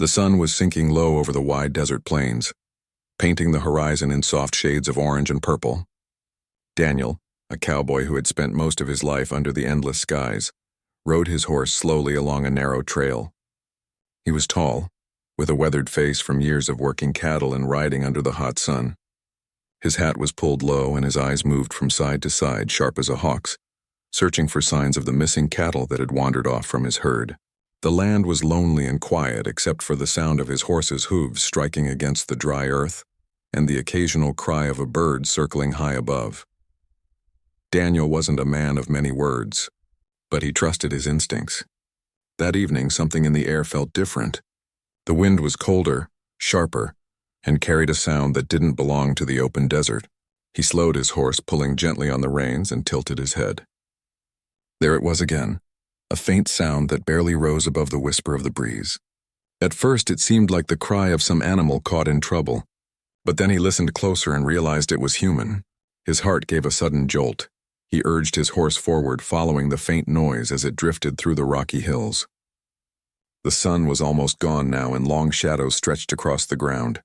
The sun was sinking low over the wide desert plains, painting the horizon in soft shades of orange and purple. Daniel, a cowboy who had spent most of his life under the endless skies, rode his horse slowly along a narrow trail. He was tall, with a weathered face from years of working cattle and riding under the hot sun. His hat was pulled low and his eyes moved from side to side, sharp as a hawk's, searching for signs of the missing cattle that had wandered off from his herd. The land was lonely and quiet except for the sound of his horse's hooves striking against the dry earth and the occasional cry of a bird circling high above. Daniel wasn't a man of many words, but he trusted his instincts. That evening, something in the air felt different. The wind was colder, sharper, and carried a sound that didn't belong to the open desert. He slowed his horse, pulling gently on the reins, and tilted his head. There it was again, a faint sound that barely rose above the whisper of the breeze. At first, it seemed like the cry of some animal caught in trouble, but then he listened closer and realized it was human. His heart gave a sudden jolt. He urged his horse forward, following the faint noise as it drifted through the rocky hills. The sun was almost gone now, and long shadows stretched across the ground.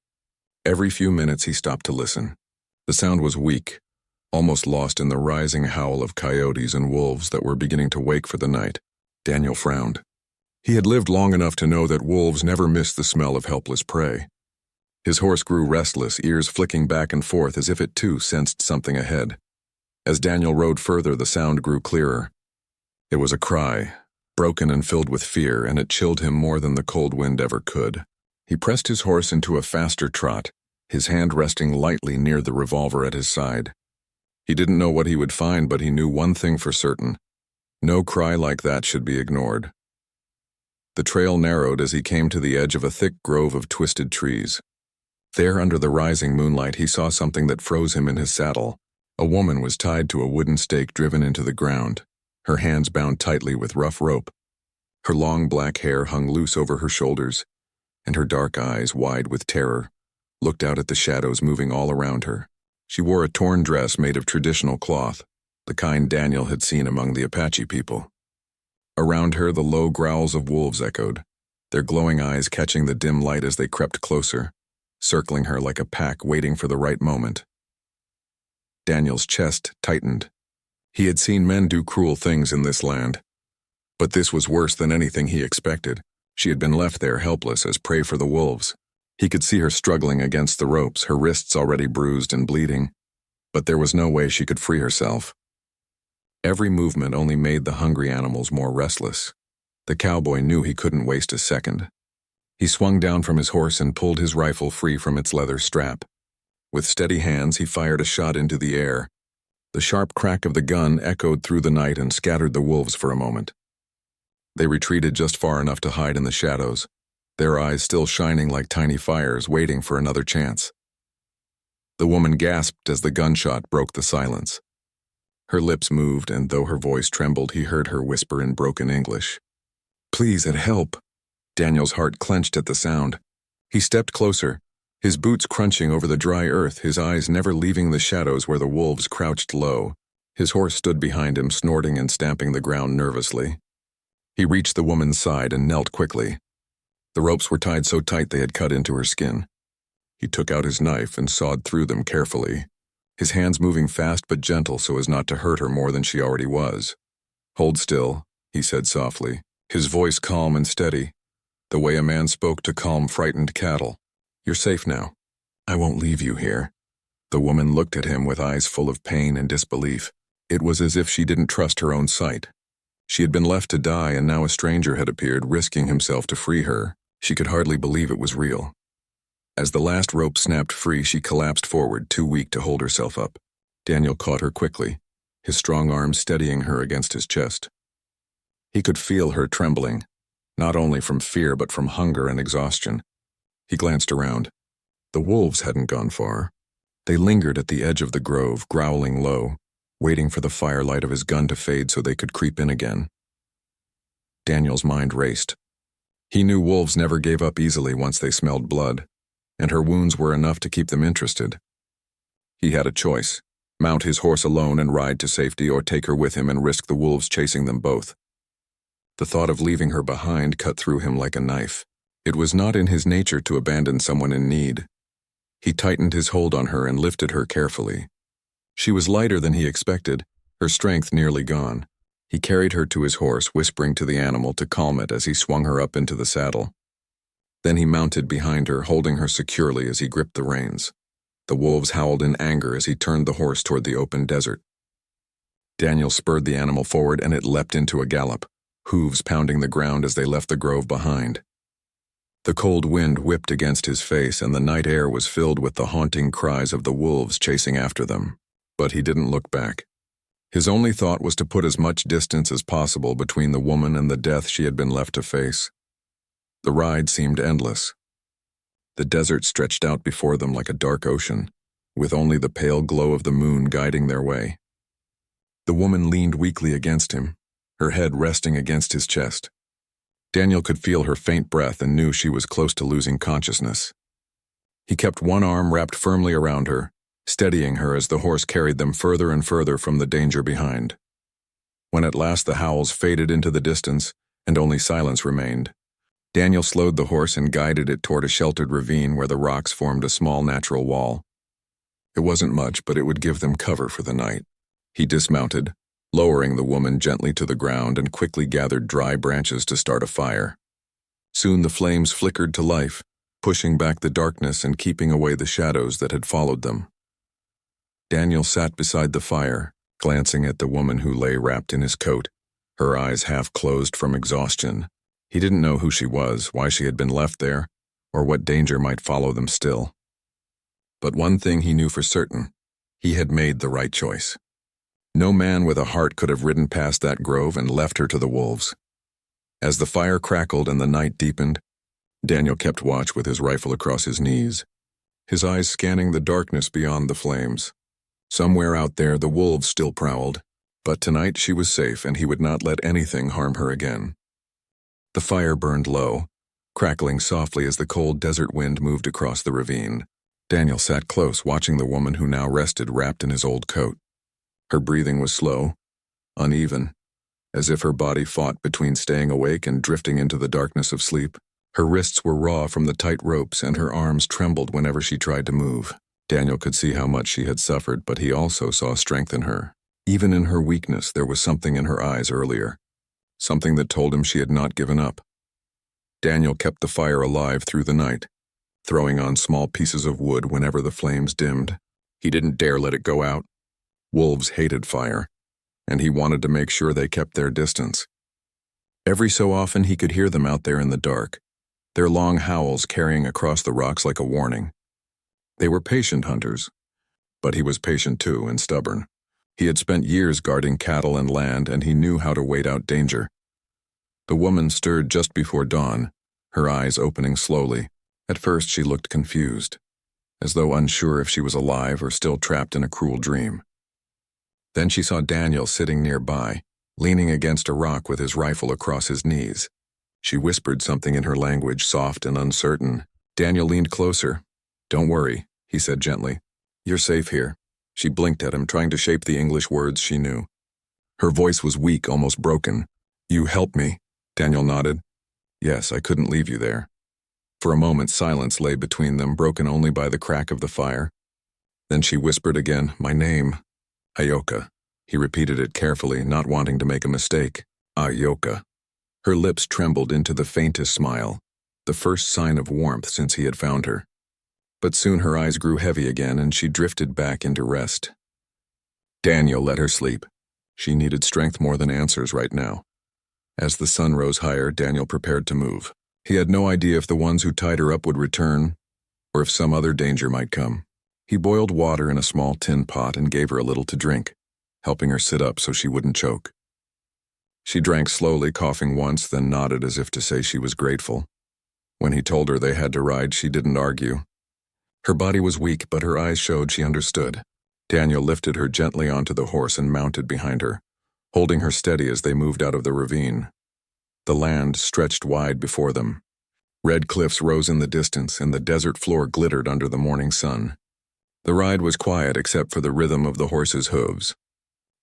Every few minutes he stopped to listen. The sound was weak, almost lost in the rising howl of coyotes and wolves that were beginning to wake for the night. Daniel frowned. He had lived long enough to know that wolves never miss the smell of helpless prey. His horse grew restless, ears flicking back and forth as if it too sensed something ahead. As Daniel rode further, the sound grew clearer. It was a cry, broken and filled with fear, and it chilled him more than the cold wind ever could. He pressed his horse into a faster trot, his hand resting lightly near the revolver at his side. He didn't know what he would find, but he knew one thing for certain. No cry like that should be ignored. The trail narrowed as he came to the edge of a thick grove of twisted trees. There, under the rising moonlight, he saw something that froze him in his saddle. A woman was tied to a wooden stake driven into the ground, her hands bound tightly with rough rope. Her long black hair hung loose over her shoulders, and her dark eyes, wide with terror, looked out at the shadows moving all around her. She wore a torn dress made of traditional cloth, the kind Daniel had seen among the Apache people. Around her, the low growls of wolves echoed, their glowing eyes catching the dim light as they crept closer, circling her like a pack waiting for the right moment. Daniel's chest tightened. He had seen men do cruel things in this land, but this was worse than anything he expected. She had been left there helpless as prey for the wolves. He could see her struggling against the ropes, her wrists already bruised and bleeding, but there was no way she could free herself. Every movement only made the hungry animals more restless. The cowboy knew he couldn't waste a second. He swung down from his horse and pulled his rifle free from its leather strap. With steady hands, he fired a shot into the air. The sharp crack of the gun echoed through the night and scattered the wolves for a moment. They retreated just far enough to hide in the shadows, their eyes still shining like tiny fires, waiting for another chance. The woman gasped as the gunshot broke the silence. Her lips moved, and though her voice trembled, he heard her whisper in broken English, "Please, help." Daniel's heart clenched at the sound. He stepped closer, his boots crunching over the dry earth, his eyes never leaving the shadows where the wolves crouched low. His horse stood behind him, snorting and stamping the ground nervously. He reached the woman's side and knelt quickly. The ropes were tied so tight they had cut into her skin. He took out his knife and sawed through them carefully, his hands moving fast but gentle so as not to hurt her more than she already was. "Hold still," he said softly, his voice calm and steady, the way a man spoke to calm frightened cattle. "You're safe now. I won't leave you here." The woman looked at him with eyes full of pain and disbelief. It was as if she didn't trust her own sight. She had been left to die, and now a stranger had appeared, risking himself to free her. She could hardly believe it was real. As the last rope snapped free, she collapsed forward, too weak to hold herself up. Daniel caught her quickly, his strong arms steadying her against his chest. He could feel her trembling, not only from fear but from hunger and exhaustion. He glanced around. The wolves hadn't gone far. They lingered at the edge of the grove, growling low, waiting for the firelight of his gun to fade so they could creep in again. Daniel's mind raced. He knew wolves never gave up easily once they smelled blood, and her wounds were enough to keep them interested. He had a choice: mount his horse alone and ride to safety, or take her with him and risk the wolves chasing them both. The thought of leaving her behind cut through him like a knife. It was not in his nature to abandon someone in need. He tightened his hold on her and lifted her carefully. She was lighter than he expected, her strength nearly gone. He carried her to his horse, whispering to the animal to calm it as he swung her up into the saddle. Then he mounted behind her, holding her securely as he gripped the reins. The wolves howled in anger as he turned the horse toward the open desert. Daniel spurred the animal forward and it leapt into a gallop, hooves pounding the ground as they left the grove behind. The cold wind whipped against his face and the night air was filled with the haunting cries of the wolves chasing after them. But he didn't look back. His only thought was to put as much distance as possible between the woman and the death she had been left to face. The ride seemed endless. The desert stretched out before them like a dark ocean, with only the pale glow of the moon guiding their way. The woman leaned weakly against him, her head resting against his chest. Daniel could feel her faint breath and knew she was close to losing consciousness. He kept one arm wrapped firmly around her, steadying her as the horse carried them further and further from the danger behind. When at last the howls faded into the distance and only silence remained, Daniel slowed the horse and guided it toward a sheltered ravine where the rocks formed a small natural wall. It wasn't much, but it would give them cover for the night. He dismounted, lowering the woman gently to the ground and quickly gathered dry branches to start a fire. Soon the flames flickered to life, pushing back the darkness and keeping away the shadows that had followed them. Daniel sat beside the fire, glancing at the woman who lay wrapped in his coat, her eyes half closed from exhaustion. He didn't know who she was, why she had been left there, or what danger might follow them still. But one thing he knew for certain: he had made the right choice. No man with a heart could have ridden past that grove and left her to the wolves. As the fire crackled and the night deepened, Daniel kept watch with his rifle across his knees, his eyes scanning the darkness beyond the flames. Somewhere out there the wolves still prowled, but tonight she was safe and he would not let anything harm her again. The fire burned low, crackling softly as the cold desert wind moved across the ravine. Daniel sat close, watching the woman who now rested wrapped in his old coat. Her breathing was slow, uneven, as if her body fought between staying awake and drifting into the darkness of sleep. Her wrists were raw from the tight ropes and her arms trembled whenever she tried to move. Daniel could see how much she had suffered, but he also saw strength in her. Even in her weakness, there was something in her eyes earlier, something that told him she had not given up. Daniel kept the fire alive through the night, throwing on small pieces of wood whenever the flames dimmed. He didn't dare let it go out. Wolves hated fire, and he wanted to make sure they kept their distance. Every so often he could hear them out there in the dark, their long howls carrying across the rocks like a warning. They were patient hunters, but he was patient too and stubborn. He had spent years guarding cattle and land, and he knew how to wait out danger. The woman stirred just before dawn, her eyes opening slowly. At first she looked confused, as though unsure if she was alive or still trapped in a cruel dream. Then she saw Daniel sitting nearby, leaning against a rock with his rifle across his knees. She whispered something in her language, soft and uncertain. Daniel leaned closer. "Don't worry," he said gently. "You're safe here." She blinked at him, trying to shape the English words she knew. Her voice was weak, almost broken. "You helped me," Daniel nodded. "Yes, I couldn't leave you there." For a moment silence lay between them, broken only by the crack of the fire. Then she whispered again, "My name, Ayoka." He repeated it carefully, not wanting to make a mistake. Ayoka. Her lips trembled into the faintest smile, the first sign of warmth since he had found her. But soon her eyes grew heavy again and she drifted back into rest. Daniel let her sleep. She needed strength more than answers right now. As the sun rose higher, Daniel prepared to move. He had no idea if the ones who tied her up would return, or if some other danger might come. He boiled water in a small tin pot and gave her a little to drink, helping her sit up so she wouldn't choke. She drank slowly, coughing once, then nodded as if to say she was grateful. When he told her they had to ride, she didn't argue. Her body was weak, but her eyes showed she understood. Daniel lifted her gently onto the horse and mounted behind her, holding her steady as they moved out of the ravine. The land stretched wide before them. Red cliffs rose in the distance, and the desert floor glittered under the morning sun. The ride was quiet except for the rhythm of the horse's hooves.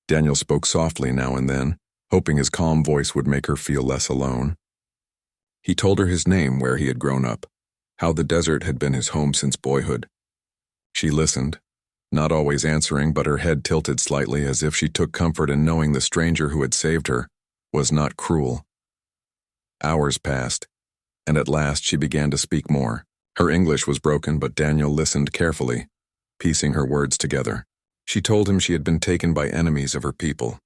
Daniel spoke softly now and then, hoping his calm voice would make her feel less alone. He told her his name, where he had grown up, how the desert had been his home since boyhood. She listened, not always answering, but her head tilted slightly as if she took comfort in knowing the stranger who had saved her was not cruel. Hours passed, and at last she began to speak more. Her English was broken, but Daniel listened carefully, piecing her words together. She told him she had been taken by enemies of her people.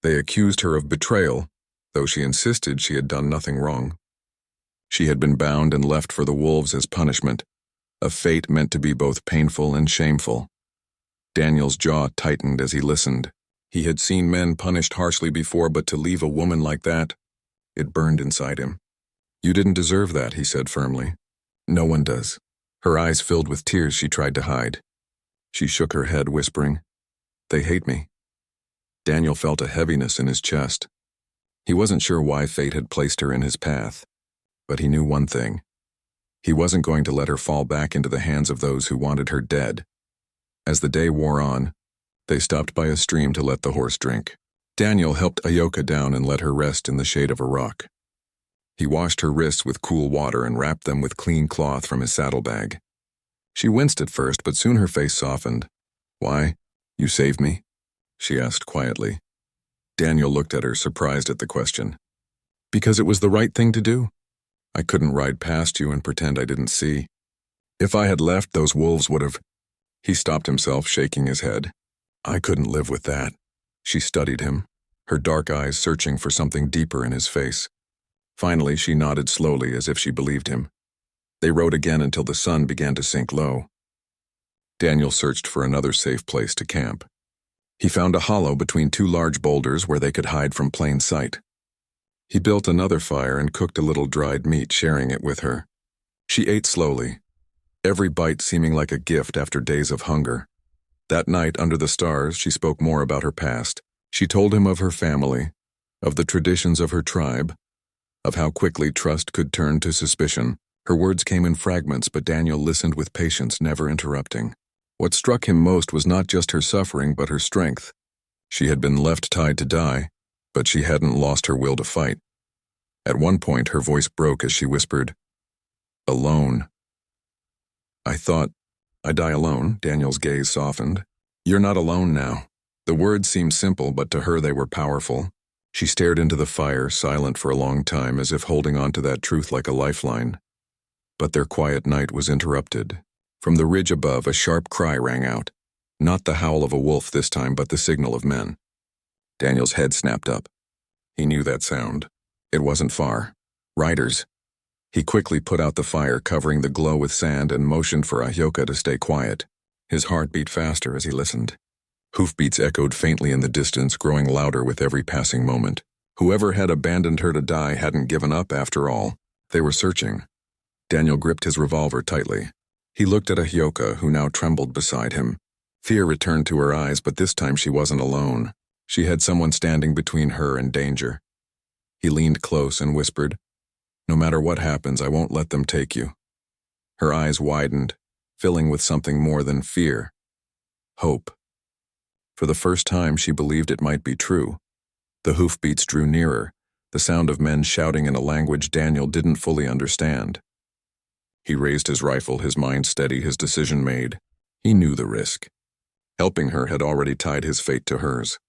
They accused her of betrayal, though she insisted she had done nothing wrong. She had been bound and left for the wolves as punishment, a fate meant to be both painful and shameful. Daniel's jaw tightened as he listened. He had seen men punished harshly before, but to leave a woman like that, it burned inside him. "You didn't deserve that," he said firmly. "No one does." Her eyes filled with tears she tried to hide. She shook her head, whispering, "They hate me." Daniel felt a heaviness in his chest. He wasn't sure why fate had placed her in his path, but he knew one thing. He wasn't going to let her fall back into the hands of those who wanted her dead. As the day wore on, they stopped by a stream to let the horse drink. Daniel helped Ayoka down and let her rest in the shade of a rock. He washed her wrists with cool water and wrapped them with clean cloth from his saddlebag. She winced at first, but soon her face softened. "Why? You saved me?" she asked quietly. Daniel looked at her, surprised at the question. "Because it was the right thing to do. I couldn't ride past you and pretend I didn't see. If I had left, those wolves would have—" He stopped himself, shaking his head. "I couldn't live with that." She studied him, her dark eyes searching for something deeper in his face. Finally, she nodded slowly as if she believed him. They rode again until the sun began to sink low. Daniel searched for another safe place to camp. He found a hollow between two large boulders where they could hide from plain sight. He built another fire and cooked a little dried meat, sharing it with her. She ate slowly, every bite seeming like a gift after days of hunger. That night, under the stars, she spoke more about her past. She told him of her family, of the traditions of her tribe, of how quickly trust could turn to suspicion. Her words came in fragments, but Daniel listened with patience, never interrupting. What struck him most was not just her suffering, but her strength. She had been left tied to die, but she hadn't lost her will to fight. At one point, her voice broke as she whispered, "Alone." "I thought I die alone." Daniel's gaze softened. "You're not alone now." The words seemed simple, but to her they were powerful. She stared into the fire, silent for a long time, as if holding on to that truth like a lifeline. But their quiet night was interrupted. From the ridge above, a sharp cry rang out. Not the howl of a wolf this time, but the signal of men. Daniel's head snapped up. He knew that sound. It wasn't far. Riders. He quickly put out the fire, covering the glow with sand, and motioned for Ayoka to stay quiet. His heart beat faster as he listened. Hoofbeats echoed faintly in the distance, growing louder with every passing moment. Whoever had abandoned her to die hadn't given up after all. They were searching. Daniel gripped his revolver tightly. He looked at Ayoka, who now trembled beside him. Fear returned to her eyes, but this time she wasn't alone. She had someone standing between her and danger. He leaned close and whispered, "No matter what happens, I won't let them take you." Her eyes widened, filling with something more than fear. Hope. For the first time, she believed it might be true. The hoofbeats drew nearer, the sound of men shouting in a language Daniel didn't fully understand. He raised his rifle, his mind steady, his decision made. He knew the risk. Helping her had already tied his fate to hers.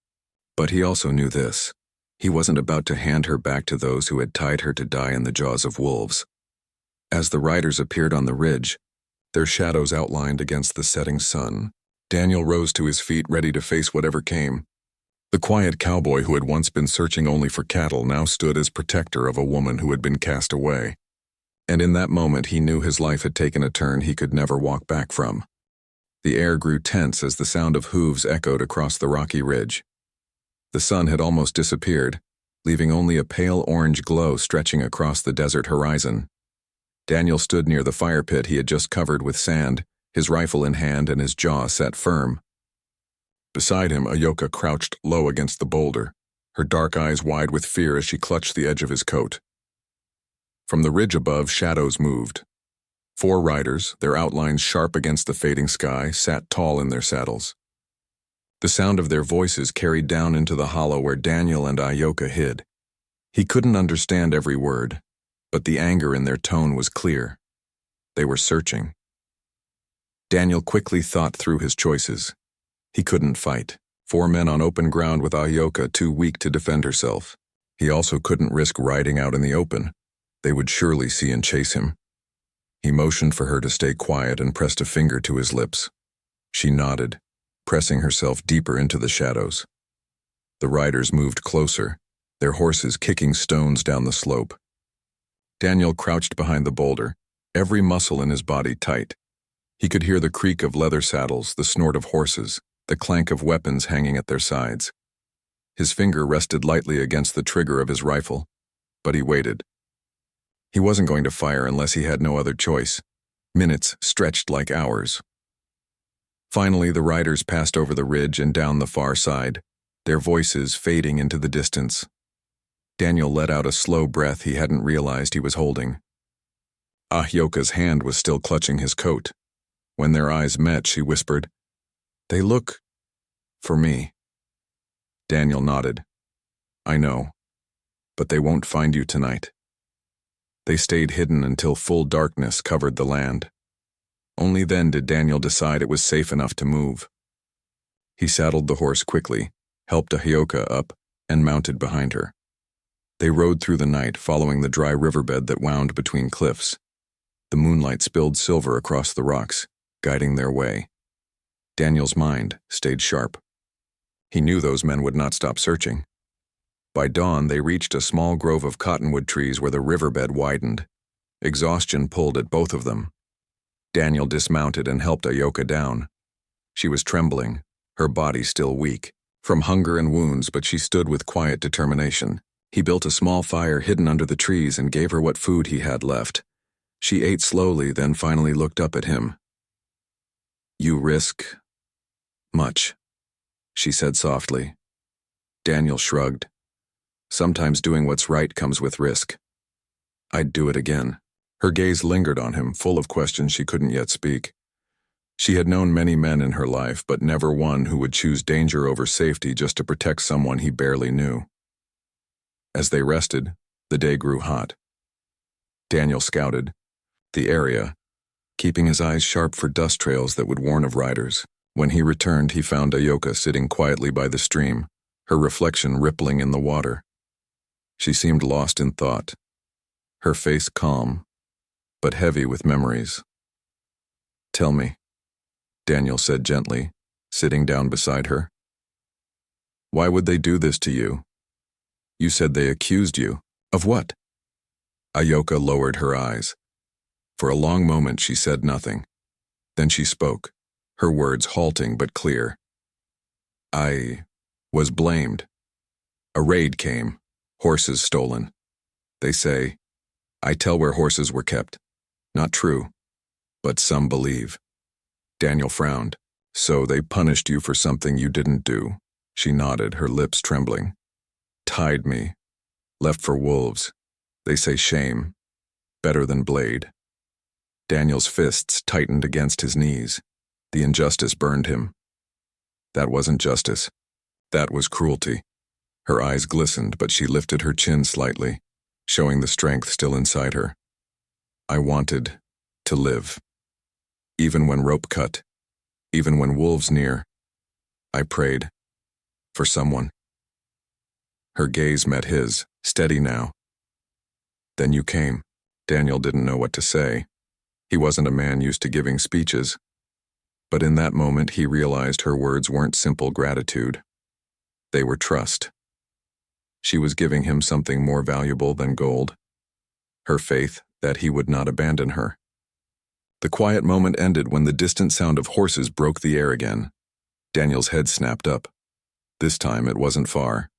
But he also knew this. He wasn't about to hand her back to those who had tied her to die in the jaws of wolves. As the riders appeared on the ridge, their shadows outlined against the setting sun, Daniel rose to his feet, ready to face whatever came. The quiet cowboy who had once been searching only for cattle now stood as protector of a woman who had been cast away. And in that moment he knew his life had taken a turn he could never walk back from. The air grew tense as the sound of hooves echoed across the rocky ridge. The sun had almost disappeared, leaving only a pale orange glow stretching across the desert horizon. Daniel stood near the fire pit he had just covered with sand, his rifle in hand and his jaw set firm. Beside him, Ayoka crouched low against the boulder, her dark eyes wide with fear as she clutched the edge of his coat. From the ridge above, shadows moved. 4 riders, their outlines sharp against the fading sky, sat tall in their saddles. The sound of their voices carried down into the hollow where Daniel and Ayoka hid. He couldn't understand every word, but the anger in their tone was clear. They were searching. Daniel quickly thought through his choices. He couldn't fight. 4 men on open ground with Ahyoka too weak to defend herself. He also couldn't risk riding out in the open. They would surely see and chase him. He motioned for her to stay quiet and pressed a finger to his lips. She nodded, pressing herself deeper into the shadows. The riders moved closer, their horses kicking stones down the slope. Daniel crouched behind the boulder, every muscle in his body tight. He could hear the creak of leather saddles, the snort of horses, the clank of weapons hanging at their sides. His finger rested lightly against the trigger of his rifle, but he waited. He wasn't going to fire unless he had no other choice. Minutes stretched like hours. Finally, the riders passed over the ridge and down the far side, their voices fading into the distance. Daniel let out a slow breath he hadn't realized he was holding. Ahyoka's hand was still clutching his coat. When their eyes met, she whispered, "They look for me." Daniel nodded. "I know, but they won't find you tonight." They stayed hidden until full darkness covered the land. Only then did Daniel decide it was safe enough to move. He saddled the horse quickly, helped Ahyoka up, and mounted behind her. They rode through the night, following the dry riverbed that wound between cliffs. The moonlight spilled silver across the rocks, guiding their way. Daniel's mind stayed sharp. He knew those men would not stop searching. By dawn, they reached a small grove of cottonwood trees where the riverbed widened. Exhaustion pulled at both of them. Daniel dismounted and helped Ahyoka down. She was trembling, her body still weak, from hunger and wounds, but she stood with quiet determination. He built a small fire hidden under the trees and gave her what food he had left. She ate slowly, then finally looked up at him. "You risk much," she said softly. Daniel shrugged. "Sometimes doing what's right comes with risk. I'd do it again." Her gaze lingered on him, full of questions she couldn't yet speak. She had known many men in her life, but never one who would choose danger over safety just to protect someone he barely knew. As they rested, the day grew hot. Daniel scouted the area, keeping his eyes sharp for dust trails that would warn of riders. When he returned, he found Ahyoka sitting quietly by the stream, her reflection rippling in the water. She seemed lost in thought, her face calm, but heavy with memories. "Tell me," Daniel said gently, sitting down beside her. "Why would they do this to you? You said they accused you. Of what?" Ahyoka lowered her eyes. For a long moment she said nothing. Then she spoke, her words halting but clear. "I was blamed. A raid came, horses stolen. They say, I tell where horses were kept. Not true, but some believe." Daniel frowned. "So they punished you for something you didn't do." She nodded, her lips trembling. "Tied me. Left for wolves. They say shame. Better than blade." Daniel's fists tightened against his knees. The injustice burned him. That wasn't justice. That was cruelty. Her eyes glistened, but she lifted her chin slightly, showing the strength still inside her. "I wanted to live. Even when rope cut, even when wolves near, I prayed for someone." Her gaze met his, steady now. "Then you came." Daniel didn't know what to say. He wasn't a man used to giving speeches. But in that moment he realized her words weren't simple gratitude. They were trust. She was giving him something more valuable than gold. Her faith that he would not abandon her. The quiet moment ended when the distant sound of horses broke the air again. Daniel's head snapped up. This time it wasn't far.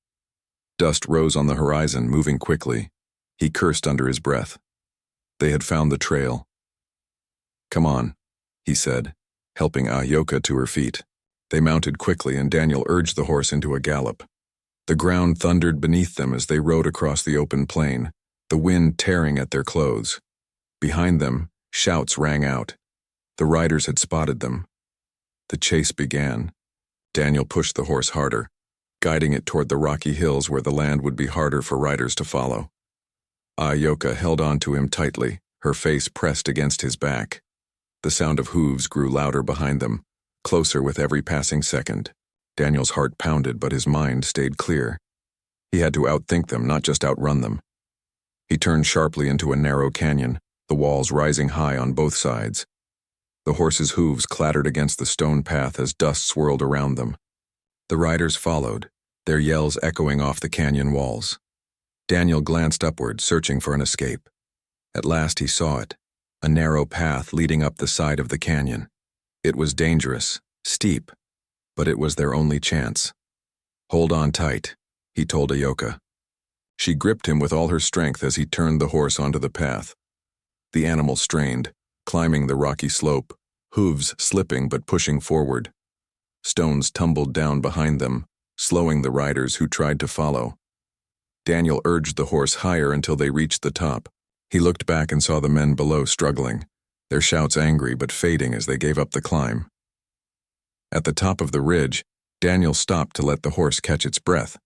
Dust rose on the horizon, moving quickly. He cursed under his breath. They had found the trail. "Come on," he said, helping Ahyoka to her feet. They mounted quickly and Daniel urged the horse into a gallop. The ground thundered beneath them as they rode across the open plain, the wind tearing at their clothes. Behind them, shouts rang out. The riders had spotted them. The chase began. Daniel pushed the horse harder, guiding it toward the rocky hills where the land would be harder for riders to follow. Ayoka held on to him tightly, her face pressed against his back. The sound of hooves grew louder behind them, closer with every passing second. Daniel's heart pounded, but his mind stayed clear. He had to outthink them, not just outrun them. He turned sharply into a narrow canyon, the walls rising high on both sides. The horses' hooves clattered against the stone path as dust swirled around them. The riders followed, their yells echoing off the canyon walls. Daniel glanced upward, searching for an escape. At last he saw it, a narrow path leading up the side of the canyon. It was dangerous, steep, but it was their only chance. "Hold on tight," he told Ayoka. She gripped him with all her strength as he turned the horse onto the path. The animal strained, climbing the rocky slope, hooves slipping but pushing forward. Stones tumbled down behind them, slowing the riders who tried to follow. Daniel urged the horse higher until they reached the top. He looked back and saw the men below struggling, their shouts angry but fading as they gave up the climb. At the top of the ridge, Daniel stopped to let the horse catch its breath.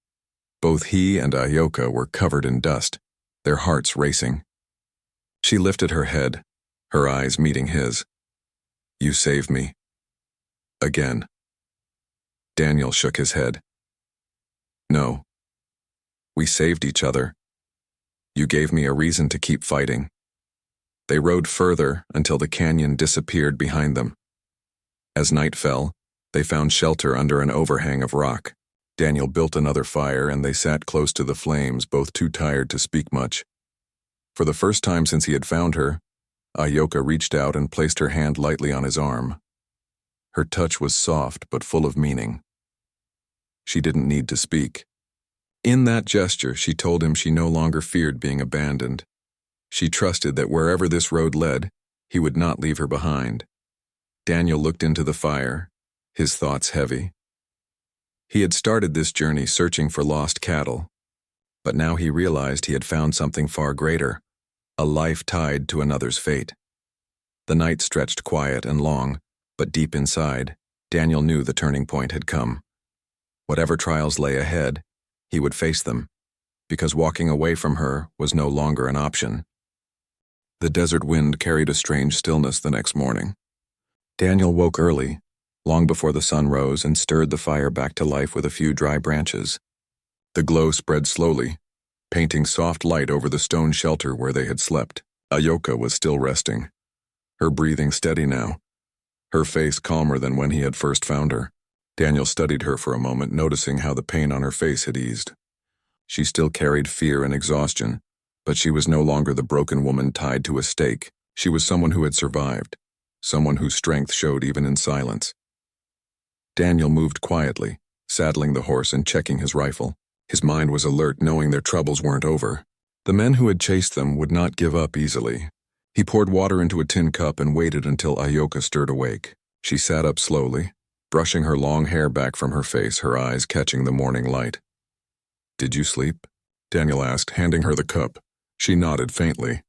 Both he and Ayoka were covered in dust, their hearts racing. She lifted her head, her eyes meeting his. "You saved me." Again. Daniel shook his head. "No. We saved each other. You gave me a reason to keep fighting." They rode further until the canyon disappeared behind them. As night fell, they found shelter under an overhang of rock. Daniel built another fire and they sat close to the flames, both too tired to speak much. For the first time since he had found her, Ayoka reached out and placed her hand lightly on his arm. Her touch was soft but full of meaning. She didn't need to speak. In that gesture, she told him she no longer feared being abandoned. She trusted that wherever this road led, he would not leave her behind. Daniel looked into the fire, his thoughts heavy. He had started this journey searching for lost cattle, but now he realized he had found something far greater, a life tied to another's fate. The night stretched quiet and long, but deep inside, Daniel knew the turning point had come. Whatever trials lay ahead, he would face them, because walking away from her was no longer an option. The desert wind carried a strange stillness the next morning. Daniel woke early, long before the sun rose, and stirred the fire back to life with a few dry branches. The glow spread slowly, painting soft light over the stone shelter where they had slept. Ayoka was still resting, her breathing steady now, her face calmer than when he had first found her. Daniel studied her for a moment, noticing how the pain on her face had eased. She still carried fear and exhaustion, but she was no longer the broken woman tied to a stake. She was someone who had survived, someone whose strength showed even in silence. Daniel moved quietly, saddling the horse and checking his rifle. His mind was alert, knowing their troubles weren't over. The men who had chased them would not give up easily. He poured water into a tin cup and waited until Ayoka stirred awake. She sat up slowly, brushing her long hair back from her face, her eyes catching the morning light. "Did you sleep?" Daniel asked, handing her the cup. She nodded faintly.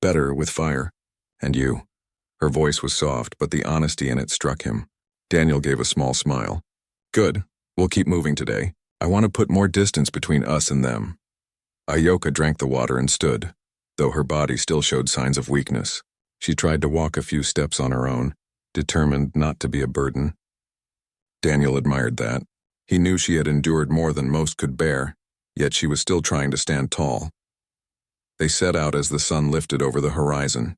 "Better with fire. And you?" Her voice was soft, but the honesty in it struck him. Daniel gave a small smile. "Good. We'll keep moving today. I want to put more distance between us and them." Ayoka drank the water and stood, though her body still showed signs of weakness. She tried to walk a few steps on her own, determined not to be a burden. Daniel admired that. He knew she had endured more than most could bear, yet she was still trying to stand tall. They set out as the sun lifted over the horizon.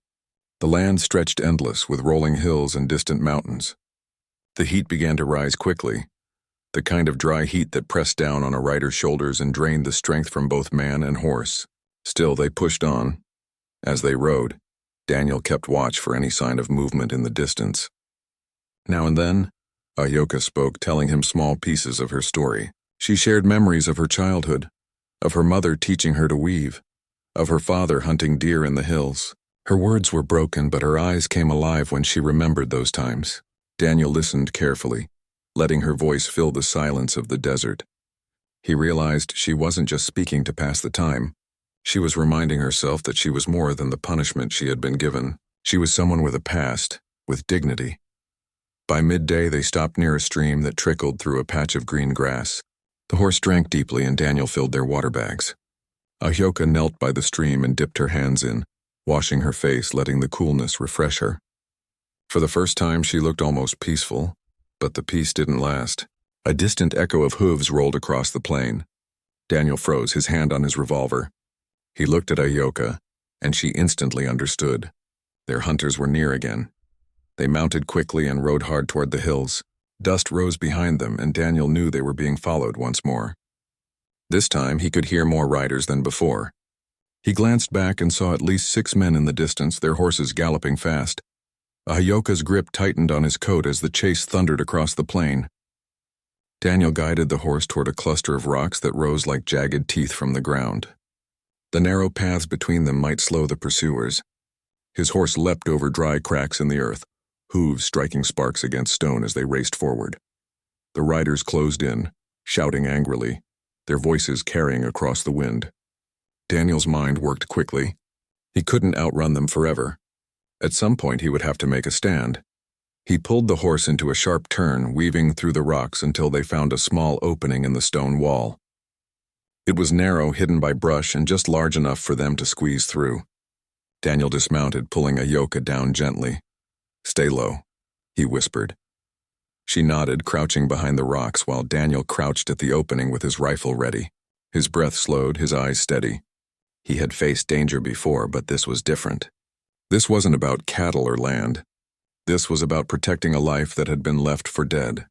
The land stretched endless, with rolling hills and distant mountains. The heat began to rise quickly, the kind of dry heat that pressed down on a rider's shoulders and drained the strength from both man and horse. Still, they pushed on. As they rode, Daniel kept watch for any sign of movement in the distance. Now and then, Ayoka spoke, telling him small pieces of her story. She shared memories of her childhood, of her mother teaching her to weave, of her father hunting deer in the hills. Her words were broken, but her eyes came alive when she remembered those times. Daniel listened carefully, letting her voice fill the silence of the desert. He realized she wasn't just speaking to pass the time. She was reminding herself that she was more than the punishment she had been given. She was someone with a past, with dignity. By midday, they stopped near a stream that trickled through a patch of green grass. The horse drank deeply and Daniel filled their water bags. Ahyoka knelt by the stream and dipped her hands in, washing her face, letting the coolness refresh her. For the first time, she looked almost peaceful, but the peace didn't last. A distant echo of hooves rolled across the plain. Daniel froze, his hand on his revolver. He looked at Ahyoka, and she instantly understood. Their hunters were near again. They mounted quickly and rode hard toward the hills. Dust rose behind them, and Daniel knew they were being followed once more. This time, he could hear more riders than before. He glanced back and saw at least 6 men in the distance, their horses galloping fast. Ahyoka's grip tightened on his coat as the chase thundered across the plain. Daniel guided the horse toward a cluster of rocks that rose like jagged teeth from the ground. The narrow paths between them might slow the pursuers. His horse leapt over dry cracks in the earth, hooves striking sparks against stone as they raced forward. The riders closed in, shouting angrily, their voices carrying across the wind. Daniel's mind worked quickly. He couldn't outrun them forever. At some point, he would have to make a stand. He pulled the horse into a sharp turn, weaving through the rocks until they found a small opening in the stone wall. It was narrow, hidden by brush, and just large enough for them to squeeze through. Daniel dismounted, pulling Ahyoka down gently. "Stay low," he whispered. She nodded, crouching behind the rocks while Daniel crouched at the opening with his rifle ready. His breath slowed, his eyes steady. He had faced danger before, but this was different. This wasn't about cattle or land. This was about protecting a life that had been left for dead.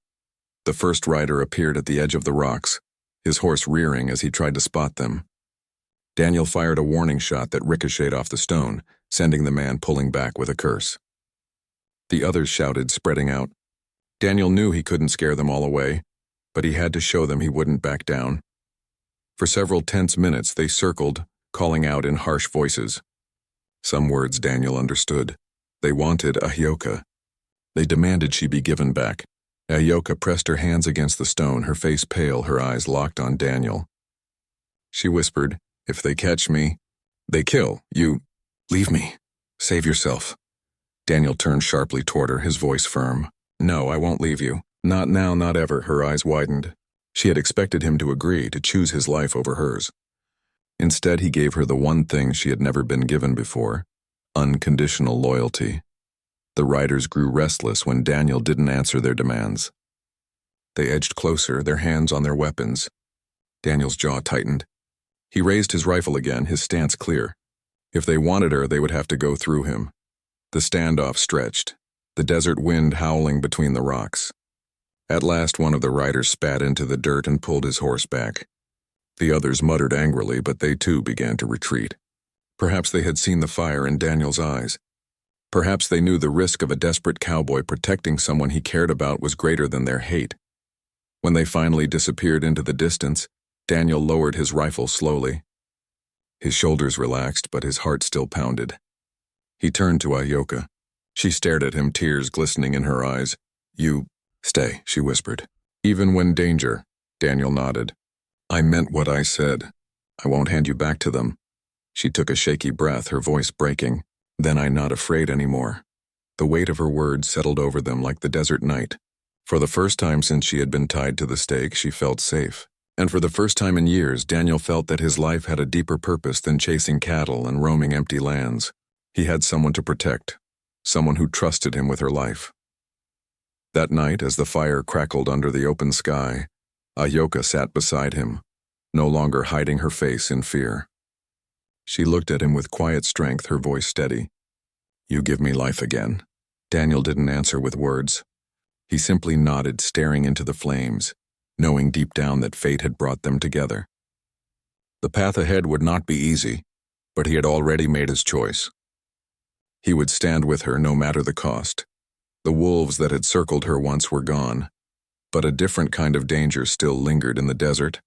The first rider appeared at the edge of the rocks, his horse rearing as he tried to spot them. Daniel fired a warning shot that ricocheted off the stone, sending the man pulling back with a curse. The others shouted, spreading out. Daniel knew he couldn't scare them all away, but he had to show them he wouldn't back down. For several tense minutes, they circled, calling out in harsh voices. Some words Daniel understood. They wanted Ahyoka. They demanded she be given back. Ahyoka pressed her hands against the stone, her face pale, her eyes locked on Daniel. She whispered, "If they catch me, they kill. You, leave me. Save yourself." Daniel turned sharply toward her, his voice firm. "No, I won't leave you. Not now, not ever." Her eyes widened. She had expected him to agree, to choose his life over hers. Instead, he gave her the one thing she had never been given before: unconditional loyalty. The riders grew restless when Daniel didn't answer their demands. They edged closer, their hands on their weapons. Daniel's jaw tightened. He raised his rifle again, his stance clear. If they wanted her, they would have to go through him. The standoff stretched, the desert wind howling between the rocks. At last, one of the riders spat into the dirt and pulled his horse back. The others muttered angrily, but they too began to retreat. Perhaps they had seen the fire in Daniel's eyes. Perhaps they knew the risk of a desperate cowboy protecting someone he cared about was greater than their hate. When they finally disappeared into the distance, Daniel lowered his rifle slowly. His shoulders relaxed, but his heart still pounded. He turned to Ahyoka. She stared at him, tears glistening in her eyes. "You stay," she whispered. "Even when danger," Daniel nodded. "I meant what I said. I won't hand you back to them." She took a shaky breath, her voice breaking. "Then I'm not afraid anymore." The weight of her words settled over them like the desert night. For the first time since she had been tied to the stake, she felt safe. And for the first time in years, Daniel felt that his life had a deeper purpose than chasing cattle and roaming empty lands. He had someone to protect, someone who trusted him with her life. That night, as the fire crackled under the open sky, Ahyoka sat beside him, no longer hiding her face in fear. She looked at him with quiet strength, her voice steady. "You give me life again." Daniel didn't answer with words. He simply nodded, staring into the flames, knowing deep down that fate had brought them together. The path ahead would not be easy, but he had already made his choice. He would stand with her no matter the cost. The wolves that had circled her once were gone, but a different kind of danger still lingered in the desert.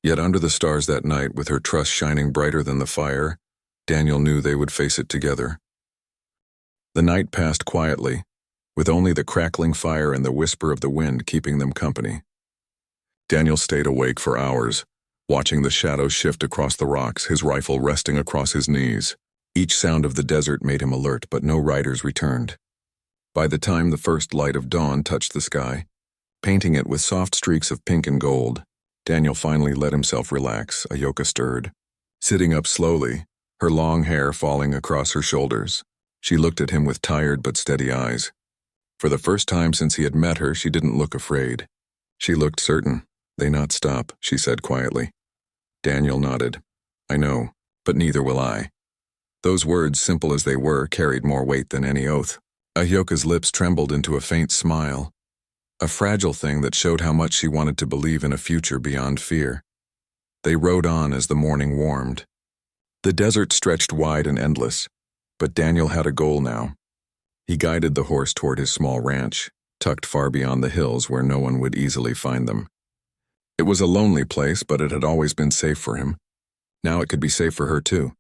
Yet under the stars that night, with her trust shining brighter than the fire, Daniel knew they would face it together. The night passed quietly, with only the crackling fire and the whisper of the wind keeping them company. Daniel stayed awake for hours, watching the shadows shift across the rocks, his rifle resting across his knees. Each sound of the desert made him alert, but no riders returned. By the time the first light of dawn touched the sky, painting it with soft streaks of pink and gold, Daniel finally let himself relax. Ahyoka stirred. Sitting up slowly, her long hair falling across her shoulders, she looked at him with tired but steady eyes. For the first time since he had met her, she didn't look afraid. She looked certain. "They not stop," she said quietly. Daniel nodded. "I know, but neither will I." Those words, simple as they were, carried more weight than any oath. Ahyoka's lips trembled into a faint smile, a fragile thing that showed how much she wanted to believe in a future beyond fear. They rode on as the morning warmed. The desert stretched wide and endless, but Daniel had a goal now. He guided the horse toward his small ranch, tucked far beyond the hills where no one would easily find them. It was a lonely place, but it had always been safe for him. Now it could be safe for her too.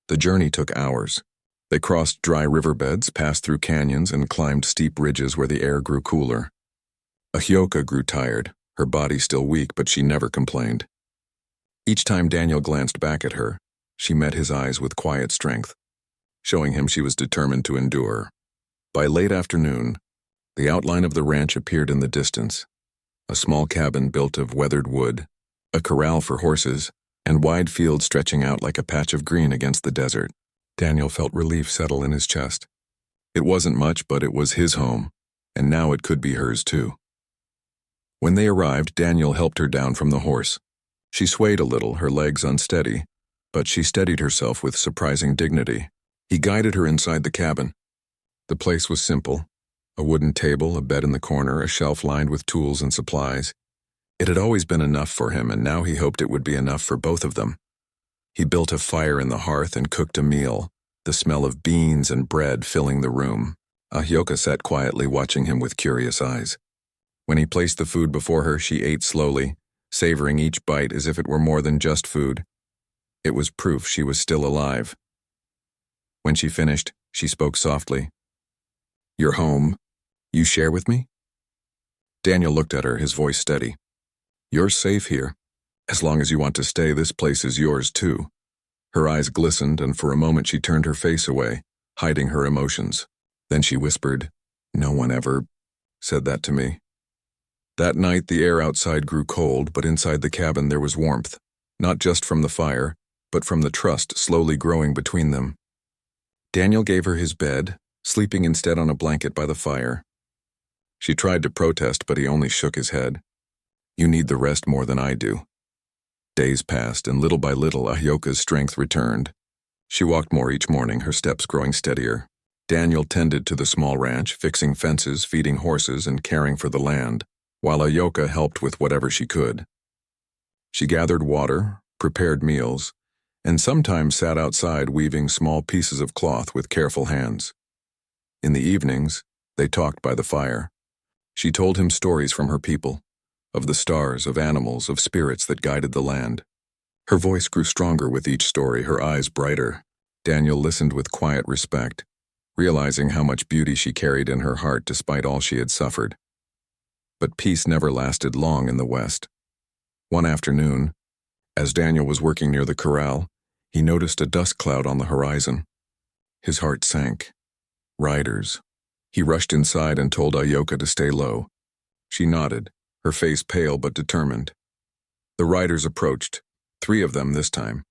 The journey took hours. They crossed dry riverbeds, passed through canyons, and climbed steep ridges where the air grew cooler. Ahyoka grew tired, her body still weak, but she never complained. Each time Daniel glanced back at her, she met his eyes with quiet strength, showing him she was determined to endure. By late afternoon, the outline of the ranch appeared in the distance. A small cabin built of weathered wood, a corral for horses, and wide fields stretching out like a patch of green against the desert. Daniel felt relief settle in his chest. It wasn't much, but it was his home, and now it could be hers too. When they arrived, Daniel helped her down from the horse. She swayed a little, her legs unsteady, but she steadied herself with surprising dignity. He guided her inside the cabin. The place was simple. A wooden table, a bed in the corner, a shelf lined with tools and supplies. It had always been enough for him, and now he hoped it would be enough for both of them. He built a fire in the hearth and cooked a meal, the smell of beans and bread filling the room. Ahyoka sat quietly watching him with curious eyes. When he placed the food before her, she ate slowly, savoring each bite as if it were more than just food. It was proof she was still alive. When she finished, she spoke softly. "Your home, you share with me?" Daniel looked at her, his voice steady. "You're safe here. As long as you want to stay, this place is yours too." Her eyes glistened, and for a moment she turned her face away, hiding her emotions. Then she whispered, "No one ever said that to me." That night the air outside grew cold, but inside the cabin there was warmth, not just from the fire, but from the trust slowly growing between them. Daniel gave her his bed, sleeping instead on a blanket by the fire. She tried to protest, but he only shook his head. "You need the rest more than I do." Days passed, and little by little Ahyoka's strength returned. She walked more each morning, her steps growing steadier. Daniel tended to the small ranch, fixing fences, feeding horses, and caring for the land, while Ahyoka helped with whatever she could. She gathered water, prepared meals, and sometimes sat outside weaving small pieces of cloth with careful hands. In the evenings, they talked by the fire. She told him stories from her people, of the stars, of animals, of spirits that guided the land. Her voice grew stronger with each story, her eyes brighter. Daniel listened with quiet respect, realizing how much beauty she carried in her heart despite all she had suffered. But peace never lasted long in the West. One afternoon, as Daniel was working near the corral, he noticed a dust cloud on the horizon. His heart sank. Riders. He rushed inside and told Ahyoka to stay low. She nodded, her face pale but determined. The riders approached, 3 of them this time.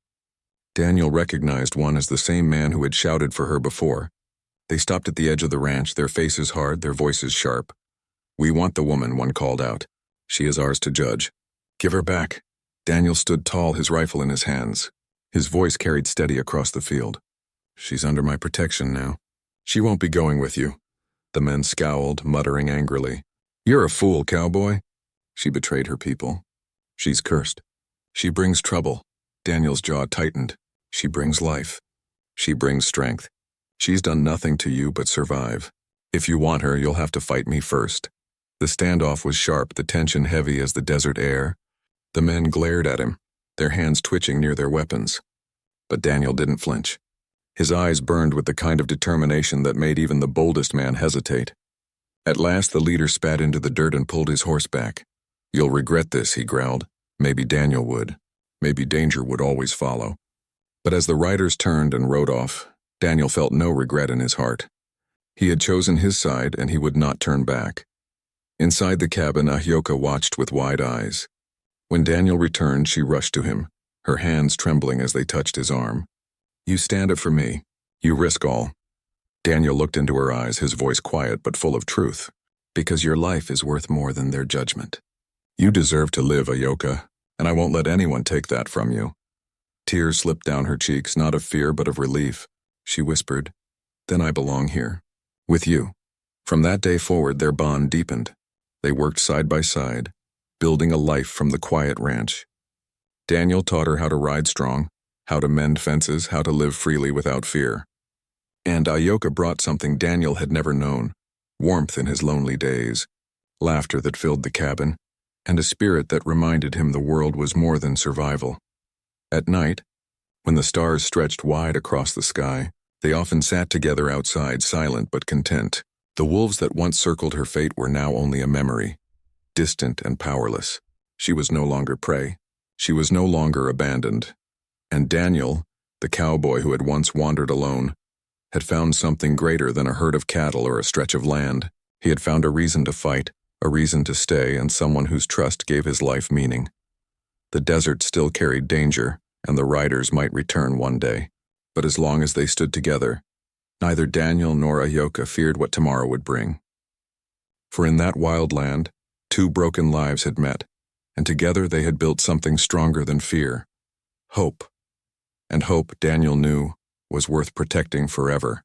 Daniel recognized one as the same man who had shouted for her before. They stopped at the edge of the ranch, their faces hard, their voices sharp. "We want the woman," one called out. "She is ours to judge." "Give her back." Daniel stood tall, his rifle in his hands. His voice carried steady across the field. "She's under my protection now. She won't be going with you." The men scowled, muttering angrily. "You're a fool, cowboy." She betrayed her people. "She's cursed. She brings trouble." Daniel's jaw tightened. "She brings life. She brings strength. She's done nothing to you but survive. If you want her, you'll have to fight me first." The standoff was sharp, the tension heavy as the desert air. The men glared at him, their hands twitching near their weapons. But Daniel didn't flinch. His eyes burned with the kind of determination that made even the boldest man hesitate. At last the leader spat into the dirt and pulled his horse back. "You'll regret this," he growled. Maybe Daniel would. Maybe danger would always follow. But as the riders turned and rode off, Daniel felt no regret in his heart. He had chosen his side, and he would not turn back. Inside the cabin, Ahyoka watched with wide eyes. When Daniel returned, she rushed to him. her hands trembling as they touched his arm. "You stand up for me. You risk all." Daniel looked into her eyes, his voice quiet but full of truth. "Because your life is worth more than their judgment. You deserve to live, Ayoka, and I won't let anyone take that from you." Tears slipped down her cheeks, not of fear but of relief. She whispered, "Then I belong here, with you." From that day forward, their bond deepened. They worked side by side, building a life from the quiet ranch. Daniel taught her how to ride strong, how to mend fences, how to live freely without fear. And Ayoka brought something Daniel had never known: warmth in his lonely days, laughter that filled the cabin, and a spirit that reminded him the world was more than survival. At night, when the stars stretched wide across the sky, they often sat together outside, silent but content. The wolves that once circled her fate were now only a memory, distant and powerless. She was no longer prey. She was no longer abandoned. And Daniel, the cowboy who had once wandered alone, had found something greater than a herd of cattle or a stretch of land. He had found a reason to fight, a reason to stay, and someone whose trust gave his life meaning. The desert still carried danger, and the riders might return one day. But as long as they stood together, neither Daniel nor Ayoka feared what tomorrow would bring. For in that wild land, two broken lives had met, and together they had built something stronger than fear: hope. And hope, Daniel knew, was worth protecting forever.